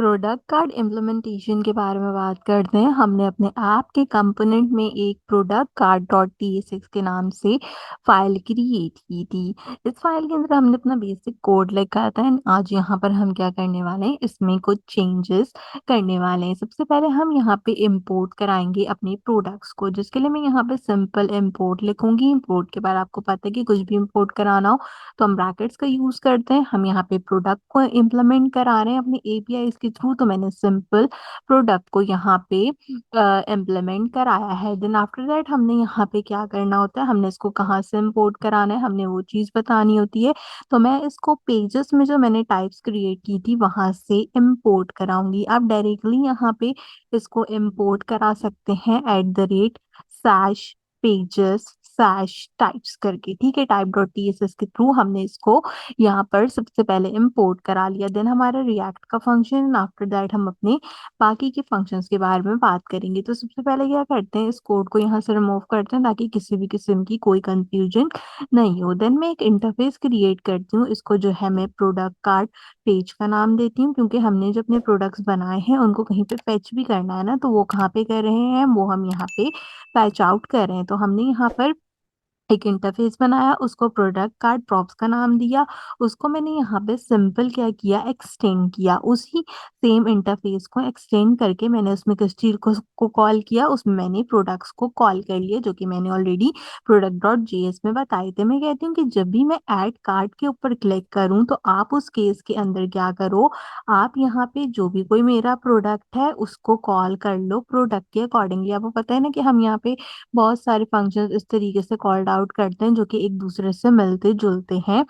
Product card implementation के बारे में बात करते हैं। हमने अपने ऐप के कंपोनेंट में एक प्रोडक्ट कार्ड डॉट TSX के नाम से फाइल क्रिएट की थी। इस फाइल के अंदर हमने अपना बेसिक कोड लिखा था एंड आज यहाँ पर हम क्या करने वाले हैं, इसमें कुछ चेंजेस करने वाले हैं। सबसे पहले हम यहाँ पे इंपोर्ट कराएंगे अपने प्रोडक्ट्स को, जिसके लिए मैं यहाँ पे सिंपल इंपोर्ट लिखूंगी। इंपोर्ट के बाद आपको पता है कि कुछ भी इंपोर्ट कराना हो तो हम ब्रैकेट्स का यूज करते हैं। हम यहाँ पे प्रोडक्ट को इम्प्लीमेंट करा रहे हैं अपने API के थ्रू, तो मैंने सिंपल प्रोडक्ट को यहाँ पे इम्प्लीमेंट कराया है। देन आफ्टर दैट हमने यहाँ पे क्या करना होता है, हमने इसको कहाँ से इम्पोर्ट कराना है, हमने वो चीज़ बतानी होती है। तो मैं इसको पेजेस में जो मैंने टाइप्स क्रिएट की थी वहां से इम्पोर्ट कराऊंगी। आप डायरेक्टली यहाँ पे इसको इम्पोर्ट करा सकते हैं @ पेजेस टाइप्स करके, ठीक है। टाइप डॉट TSS के थ्रू हमने इसको यहाँ पर सबसे पहले इंपोर्ट करा लिया। देन हमारा रिएक्ट का फंक्शन, आफ्टर दैट हम अपने बाकी के फंक्शंस के बारे में बात करेंगे। तो सबसे पहले क्या करते हैं, इस कोड को यहाँ से रिमूव करते हैं ताकि किसी भी किस्म की कोई कंफ्यूजन नहीं हो। देन मैं एक इंटरफेस क्रिएट करती हूँ। इसको जो है मैं प्रोडक्ट कार्ड पेज का नाम देती हूँ, क्योंकि हमने जो अपने प्रोडक्ट्स बनाए हैं उनको कहीं पे फैच भी करना है ना, तो वो कहाँ पे कर रहे हैं, वो हम यहाँ पे पैच आउट कर रहे हैं। तो हमने यहाँ पर एक इंटरफेस बनाया, उसको प्रोडक्ट कार्ड प्रॉप्स का नाम दिया। उसको मैंने यहाँ पे सिंपल क्या किया, एक्सटेंड किया। उसी सेम इंटरफेस को एक्सटेंड करके मैंने उसमें किस चीज को कॉल किया, उसमें मैंने प्रोडक्ट्स को कॉल कर लिया, जो कि मैंने ऑलरेडी प्रोडक्ट डॉट JS में बताए थे। मैं कहती हूँ कि जब भी मैं ऐड कार्ड के ऊपर क्लिक करूँ तो आप उस केस के अंदर क्या करो, आप यहाँ पे जो भी कोई मेरा प्रोडक्ट है उसको कॉल कर लो प्रोडक्ट के अकॉर्डिंगली। आपको पता है ना कि हम यहाँ पे बहुत सारे फंक्शंस इस तरीके से कॉल्ड आउट करते हैं जो कि एक दूसरे से मिलते जुलते हैं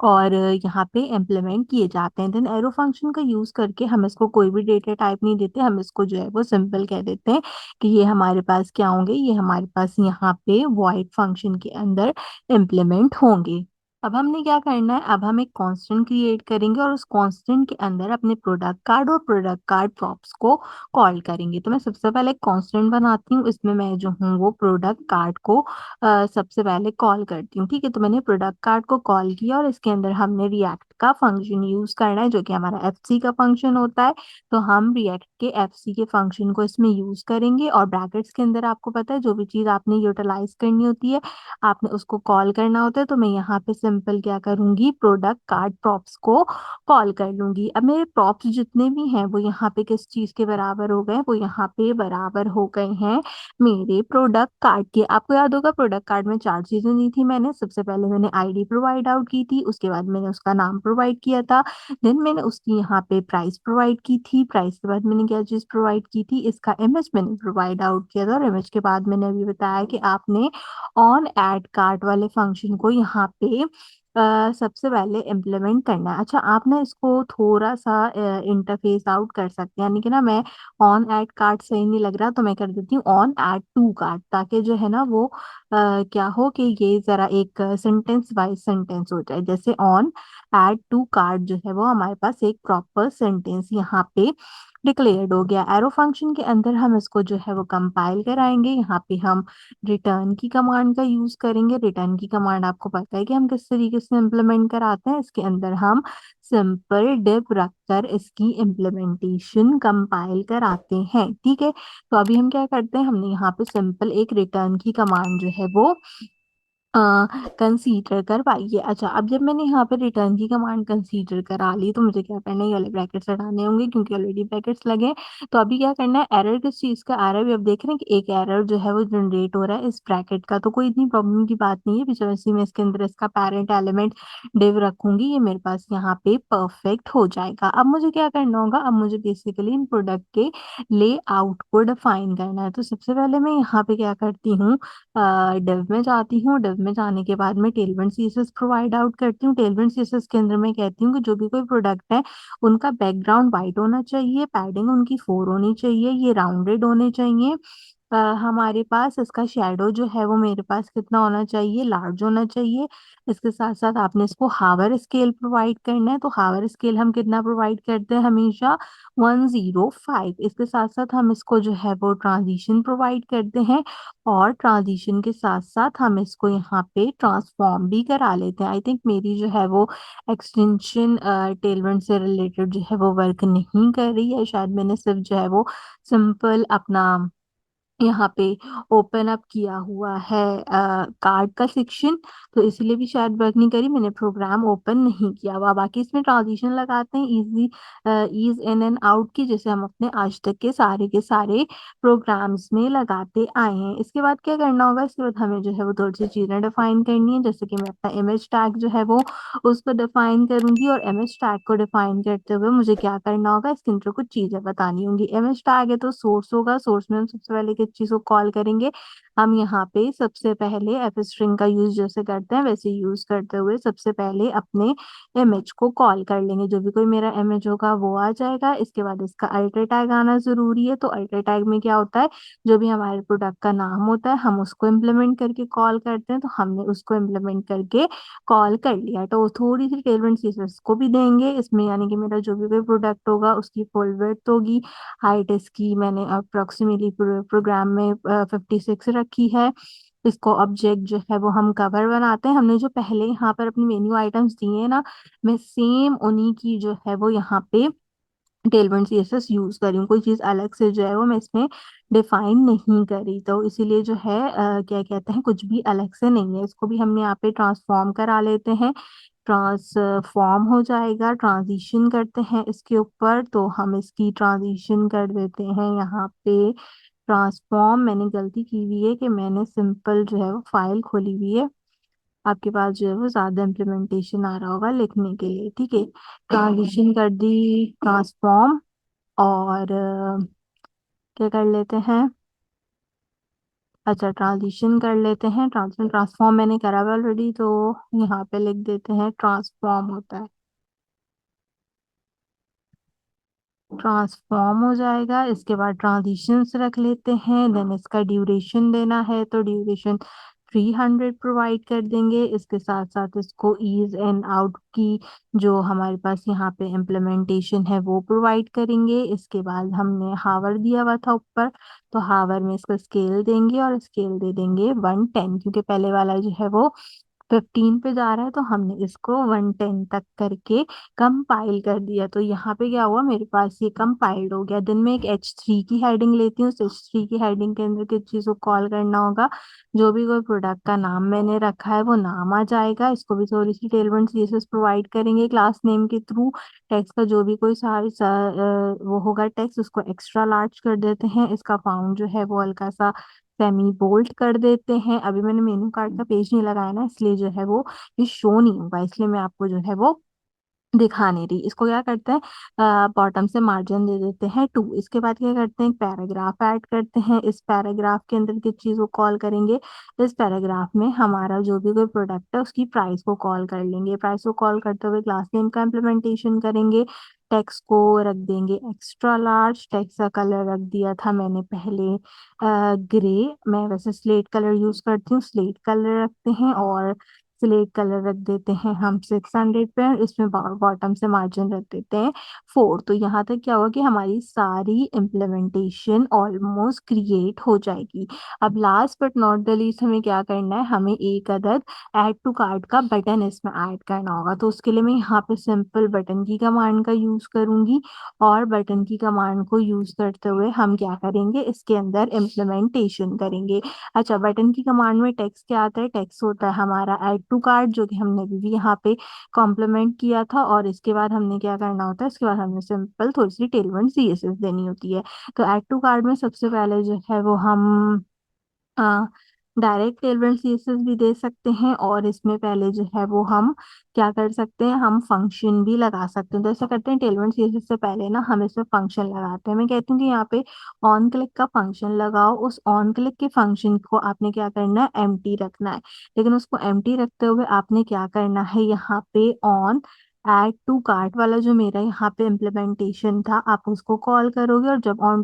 और यहाँ पे इम्प्लीमेंट किए जाते हैं। देन एरो फंक्शन का यूज करके हम इसको कोई भी डेटा टाइप नहीं देते, हम इसको जो है वो सिंपल कह देते हैं कि ये हमारे पास क्या होंगे, ये हमारे पास यहाँ पे वॉइड फंक्शन के अंदर इम्प्लीमेंट होंगे। अब हमने क्या करना है, अब हम एक कांस्टेंट क्रिएट करेंगे और उस कांस्टेंट के अंदर अपने प्रोडक्ट कार्ड और प्रोडक्ट कार्ड प्रॉप्स को कॉल करेंगे। तो मैं सबसे पहले कांस्टेंट बनाती हूँ, इसमें मैं जो हूँ वो प्रोडक्ट कार्ड को सबसे पहले कॉल करती हूँ, ठीक है। तो मैंने प्रोडक्ट कार्ड को कॉल किया और इसके अंदर हमने रिएक्ट का फंक्शन यूज करना है, जो कि हमारा FC का फंक्शन होता है। तो हम रिएक्ट के FC के फंक्शन को इसमें यूज करेंगे और ब्रैकेट्स के अंदर आपको पता है जो भी चीज आपने यूटिलाइज करनी होती है आपने उसको कॉल करना होता है। तो मैं यहाँ पे सिंपल क्या करूंगी, प्रोडक्ट कार्ड प्रॉप्स को कॉल कर लूंगी। अब मेरे प्रॉप्स जितने भी हैं वो यहाँ पे किस चीज के बराबर हो गए, वो यहाँ पे बराबर हो गए हैं मेरे प्रोडक्ट कार्ड के। आपको याद होगा प्रोडक्ट कार्ड में 4 चीजें दी थी मैंने। सबसे पहले मैंने ID प्रोवाइड आउट की थी, उसके बाद मैंने उसका नाम प्रोवाइड किया था। देन मैंने उसकी यहाँ पे प्राइस प्रोवाइड की थी। प्राइस के बाद मैंने क्या चीज प्रोवाइड की थी, इसका इमेज मैंने प्रोवाइड आउट किया था। और इमेज के बाद मैंने अभी बताया कि आपने ऑन एड कार्ट वाले फंक्शन को यहाँ पे सबसे पहले इम्प्लीमेंट करना है। अच्छा, आप ना इसको थोड़ा सा इंटरफेस आउट कर सकते हैं, यानी कि ना मैं ऑन एड कार्ट सही नहीं लग रहा तो मैं कर देती हूँ ऑन एड टू कार्ट, ताकि जो है ना वो क्या हो कि ये जरा एक सेंटेंस वाइज सेंटेंस हो जाए। जैसे ऑन एड टू कार्ट जो है वो हमारे पास एक प्रॉपर सेंटेंस यहाँ पे डिक्लेयर्ड हो गया। एरो फंक्शन के अंदर हम इसको जो है वो कंपाइल कराएंगे। यहाँ पे हम रिटर्न की कमांड का यूज करेंगे। रिटर्न की कमांड आपको पता है कि हम किस तरीके से इम्प्लीमेंट कराते हैं। इसके अंदर हम सिंपल डिफ रखकर इसकी इम्प्लीमेंटेशन कंपाइल कराते हैं, ठीक है। तो अभी हम क्या करते हैं, हमने यहाँ पे सिंपल एक रिटर्न की कमांड जो है वो कंसीडर करवाइए। अच्छा, अब जब मैंने यहाँ पे रिटर्न की कमांड कंसीडर करा ली तो मुझे क्या करना है, ये वाले ब्रैकेट्स हटाने होंगे क्योंकि ऑलरेडी ब्रैकेट्स लगे हैं। तो अभी क्या करना है, एरर किस चीज का आ रहा है, अभी आप देख रहे हैं कि एक एरर जो है वो जनरेट हो रहा है इस ब्रैकेट का। तो कोई इतनी प्रॉब्लम की बात नहीं है, वैसे मैं इसके अंदर इसका पेरेंट एलिमेंट डिव रखूंगी, ये मेरे पास यहाँ पे परफेक्ट हो जाएगा। अब मुझे क्या करना होगा, अब मुझे बेसिकली इन प्रोडक्ट के लेआउट को डिफाइन करना है। तो सबसे पहले मैं यहाँ पे क्या करती हूँ, डिव में जाती हूँ। डिव में जाने के बाद मैं टेलविंड CSS प्रोवाइड आउट करती हूँ। टेलविंड CSS के अंदर मैं कहती हूँ कि जो भी कोई प्रोडक्ट है उनका बैकग्राउंड वाइट होना चाहिए, पैडिंग उनकी 4 होनी चाहिए, ये राउंडेड होने चाहिए हमारे पास इसका शैडो जो है वो मेरे पास कितना होना चाहिए, लार्ज होना चाहिए। इसके साथ साथ आपने इसको हावर स्केल प्रोवाइड करना है, तो हावर स्केल हम कितना प्रोवाइड करते हैं हमेशा, 105। इसके साथ साथ हम इसको जो है वो ट्रांजिशन प्रोवाइड करते हैं, और ट्रांजिशन के साथ साथ हम इसको यहाँ पे ट्रांसफॉर्म भी करा लेते हैं। आई थिंक मेरी जो है वो एक्सटेंशन टेलमेंट से रिलेटेड जो है वो वर्क नहीं कर रही है, शायद मैंने सिर्फ जो है वो सिंपल अपना यहाँ पे ओपन अप किया हुआ है कार्ड का सेक्शन, तो इसलिए भी शायद वर्क नहीं करी, मैंने प्रोग्राम ओपन नहीं किया हुआ। बाकी इसमें ट्रांजिशन लगाते हैं easy, ease in and out की, जैसे हम अपने आज तक के सारे प्रोग्राम्स में लगाते आए हैं। इसके बाद क्या करना होगा, इसके बाद हमें जो है वो थोड़ी सी चीज़ें डिफाइन करनी है, जैसे कि मैं अपना इमेज टैग जो है वो उसको डिफाइन करूंगी, और इमेज टैग को डिफाइन करते हुए मुझे क्या करना होगा, इसके अंदर कुछ चीजें बतानी होंगी। इमेज टैग है तो सोर्स होगा, सोर्स में हम सबसे पहले किस चीज को कॉल करेंगे, हम यहाँ पे सबसे पहले एफ स्ट्रिंग का यूज जैसे करते हैं वैसे यूज करते हुए सबसे पहले अपने इमेज को कॉल कर लेंगे, जो भी कोई मेरा इमेज होगा वो आ जाएगा। इसके बाद इसका अल्टर टैग आना जरूरी है, तो अल्टर टैग में क्या होता है, जो भी हमारे प्रोडक्ट का नाम होता है हम उसको इम्प्लीमेंट करके कॉल करते हैं, तो हमने उसको इम्प्लीमेंट करके कॉल कर लिया। तो थोड़ी सी टेलमेंट सीजर्स को भी देंगे इसमें, यानी कि मेरा जो भी कोई प्रोडक्ट होगा उसकी फुल विड्थ होगी, हाइट इसकी मैंने अप्रोक्सीमेटली प्रोग्राम में 56 रखी है। इसको ऑब्जेक्ट जो है वो हम कवर बनाते हैं, हमने जो पहले यहाँ पर अपनी मेन्यू आइटम्स दिए हैं ना, मैं सेम उन्हीं की जो है वो यहाँ पे टेलमेंट सीएसएस यूज करी हूँ, कोई चीज अलग से जो है वो मैं इसमें डिफाइन नहीं करी, तो इसीलिए जो है क्या कहते हैं, कुछ भी अलग से नहीं है। इसको भी हमने यहाँ पे ट्रांसफॉर्म करा लेते हैं, ट्रांसफॉर्म हो जाएगा, ट्रांजिशन करते हैं इसके ऊपर, तो हम इसकी ट्रांजिशन कर देते हैं यहाँ पे ट्रांसफॉर्म। मैंने गलती की हुई है कि मैंने सिंपल जो है वो फाइल खोली हुई है, आपके पास जो है वो ज्यादा इम्प्लीमेंटेशन आ रहा होगा लिखने के लिए, ठीक है। ट्रांजिशन कर दी, ट्रांसफॉर्म, और क्या कर लेते हैं, अच्छा ट्रांजिशन कर लेते हैं, ट्रांसफॉर्म मैंने करा हुआ ऑलरेडी, तो यहाँ पे लिख देते हैं ट्रांसफॉर्म होता है, ट्रांसफॉर्म हो जाएगा। इसके बाद ट्रांजिशंस रख लेते हैं, देन इसका ड्यूरेशन देना है तो ड्यूरेशन 300 प्रोवाइड कर देंगे। इसके साथ साथ इसको ईज एंड आउट की जो हमारे पास यहाँ पे इम्प्लीमेंटेशन है वो प्रोवाइड करेंगे। इसके बाद हमने हावर दिया हुआ था ऊपर, तो हावर में इसका स्केल देंगे, और स्केल दे देंगे 110, क्योंकि पहले वाला जो है वो 15 पे जा रहा है, तो हमने इसको 110 तक करके कंपाइल कर दिया। तो यहाँ पे क्या हुआ, मेरे पास ये कंपाइल्ड हो गया। दिन में एक H3 की हेडिंग लेती हूँ, उस H3 की हेडिंग के अंदर किस चीज़ को कॉल करना होगा, जो भी कोई प्रोडक्ट का नाम मैंने रखा है वो नाम आ जाएगा। इसको भी थोड़ी सी टेलमेंट सीएसएस प्रोवाइड करेंगे क्लास नेम के थ्रू। टेक्स्ट का जो भी कोई वो होगा टेक्स्ट, उसको एक्स्ट्रा लार्ज कर देते हैं, इसका फाउंड जो है वो हल्का सा सेमी बोल्ड कर देते हैं। अभी मैंने मेनू कार्ड का पेज नहीं लगाया ना, इसलिए जो है वो ये शो नहीं होगा, इसलिए मैं आपको जो है वो दिखा नहीं रही। इसको क्या करते हैं, बॉटम से मार्जिन दे देते हैं 2। इसके बाद क्या करते हैं, एक पैराग्राफ ऐड करते हैं। इस पैराग्राफ के अंदर किस चीज़ को कॉल करेंगे, इस पैराग्राफ में हमारा जो भी कोई प्रोडक्ट है उसकी प्राइस को कॉल कर लेंगे। प्राइस को कॉल करते हुए क्लास नेम का इम्प्लीमेंटेशन करेंगे। टेक्स्ट को रख देंगे एक्स्ट्रा लार्ज, टेक्स्ट का कलर रख दिया था मैंने पहले ग्रे, मैं वैसे स्लेट कलर यूज करती हूँ, स्लेट कलर रखते हैं, और स्लेट कलर रख देते हैं हम 600 पे, इसमें बॉटम से मार्जिन रख देते हैं 4। तो यहाँ तक क्या होगा कि हमारी सारी इम्प्लीमेंटेशन ऑलमोस्ट क्रिएट हो जाएगी। अब last but not the least हमें क्या करना है, हमें एक अदद ऐड टू कार्ट का बटन इसमें ऐड करना होगा, तो उसके लिए मैं यहाँ पे सिंपल बटन की कमांड का यूज करूंगी, और बटन की कमांड को यूज करते हुए हम क्या करेंगे, इसके अंदर इम्प्लीमेंटेशन करेंगे। अच्छा, बटन की कमांड में टेक्स्ट क्या आता है, टेक्स्ट होता है हमारा ऐड टू कार्ट, जो कि हमने अभी भी यहाँ पे कॉम्प्लीमेंट किया था, और इसके बाद हमने क्या करना होता है, इसके बाद हमें सिंपल थोड़ी सी टेलमेंट सीएसएस देनी होती है। तो ऐड टू कार्ट में सबसे पहले जो है वो हम डायरेक्ट टेलमेंट सीएसएस भी दे सकते हैं, और इसमें पहले जो है वो हम क्या कर सकते हैं, हम फंक्शन भी लगा सकते हैं। तो ऐसा करते हैं, टेलमेंट सीएसएस से पहले ना हम इसमें फंक्शन लगाते हैं। मैं कहती हूँ कि यहाँ पे ऑन क्लिक का फंक्शन लगाओ, उस ऑन क्लिक के फंक्शन को आपने क्या करना है, एम्प्टी रखना है, लेकिन उसको एम्प्टी रखते हुए आपने क्या करना है, यहाँ पे ऑन ऐड टू कार्ट वाला जो मेरा यहाँ पे इम्प्लीमेंटेशन था, आप उसको कॉल करोगे, और जब on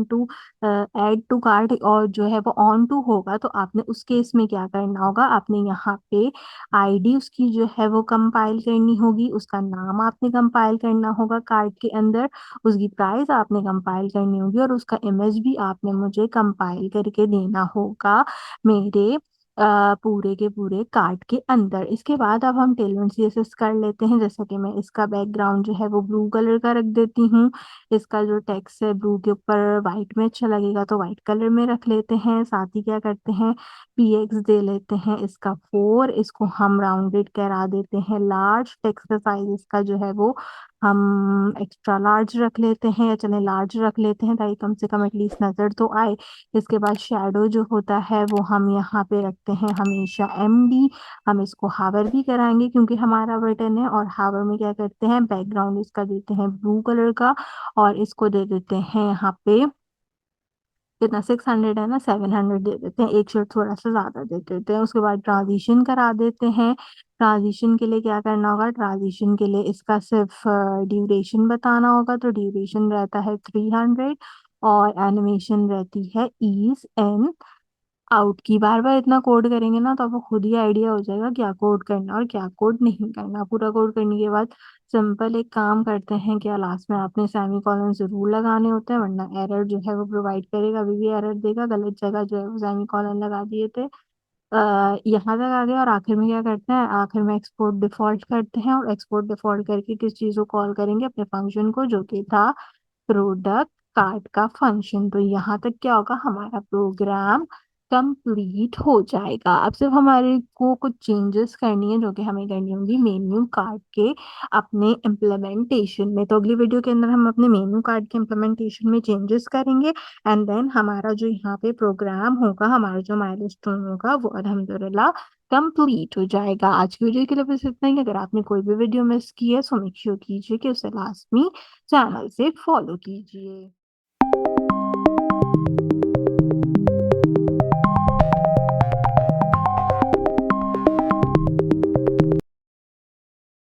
to add to cart और जो है वो ऑन टू होगा, तो आपने उस केस में क्या करना होगा, आपने यहाँ पे आईडी उसकी जो है वो कंपाइल करनी होगी, उसका नाम आपने कंपाइल करना होगा कार्ट के अंदर, उसकी प्राइस आपने कंपाइल करनी होगी, और उसका इमेज भी आपने मुझे कंपाइल करके देना होगा मेरे पूरे के पूरे कार्ड के अंदर। इसके बाद अब हम टेलमेंट सीएसएस कर लेते हैं। जैसा कि मैं इसका बैकग्राउंड जो है वो ब्लू कलर का रख देती हूँ, इसका जो टेक्स्ट है ब्लू के ऊपर वाइट में अच्छा लगेगा तो वाइट कलर में रख लेते हैं। साथ ही क्या करते हैं, पीएक्स दे लेते हैं इसका 4, इसको हम राउंडेड करा देते हैं लार्ज। टेक्स्ट का साइज इसका जो है वो हम एक्स्ट्रा लार्ज रख लेते हैं, या चले लार्ज रख लेते हैं, ताकि कम से कम एटलीस्ट नजर तो आए। इसके बाद शेडो जो होता है वो हम यहाँ पे रखते हैं हमेशा एमडी। हम इसको हावर भी कराएंगे क्योंकि हमारा बटन है, और हावर में क्या करते हैं, बैकग्राउंड इसका देते हैं ब्लू कलर का, और इसको दे देते हैं यहाँ पे कितना 600 है ना, 700 दे देते हैं, एक शेड थोड़ा सा ज्यादा दे देते हैं। उसके बाद ट्रांजिशन करा देते हैं। ट्रांजिशन के लिए क्या करना होगा, ट्रांजिशन के लिए इसका सिर्फ ड्यूरेशन बताना होगा, तो ड्यूरेशन रहता है 300, और एनिमेशन रहती है ईज एंड आउट की। बार बार इतना कोड करेंगे ना तो आपको खुद ही आइडिया हो जाएगा क्या कोड करना और क्या कोड नहीं करना। पूरा कोड करने के बाद सिंपल एक काम करते हैं, क्या लास्ट में आपने सेमी कॉलन जरूर लगाने होते हैं, वरना एरर जो है वो प्रोवाइड करेगा, अभी भी एरर देगा, गलत जगह जो है वो सेमी कॉलन लगा दिए थे। यहाँ तक आ गया, और आखिर में क्या करते हैं, आखिर में एक्सपोर्ट डिफॉल्ट करते हैं, और एक्सपोर्ट डिफॉल्ट करके किस चीज को कॉल करेंगे, अपने फंक्शन को, जो कि था प्रोडक्ट कार्ड का फंक्शन। तो यहाँ तक क्या होगा, हमारा प्रोग्राम कंप्लीट हो जाएगा। अब सिर्फ हमारे को कुछ चेंजेस करनी है, जो कि हमें करनी होंगी मेन्यू कार्ड के अपने इम्प्लीमेंटेशन में। तो अगली वीडियो के अंदर हम अपने मेन्यू कार्ड के इम्प्लीमेंटेशन में चेंजेस करेंगे, एंड देन हमारा जो यहाँ पे प्रोग्राम होगा, हमारा जो माइलस्टोन होगा, वो अल्हम्दुलिल्लाह कंप्लीट हो जाएगा। आज की वीडियो के लिए बस इतना ही। अगर आपने कोई भी वीडियो मिस की है, सो मेक श्योर कीजिए कि उसे लास्ट में चैनल से फॉलो कीजिए।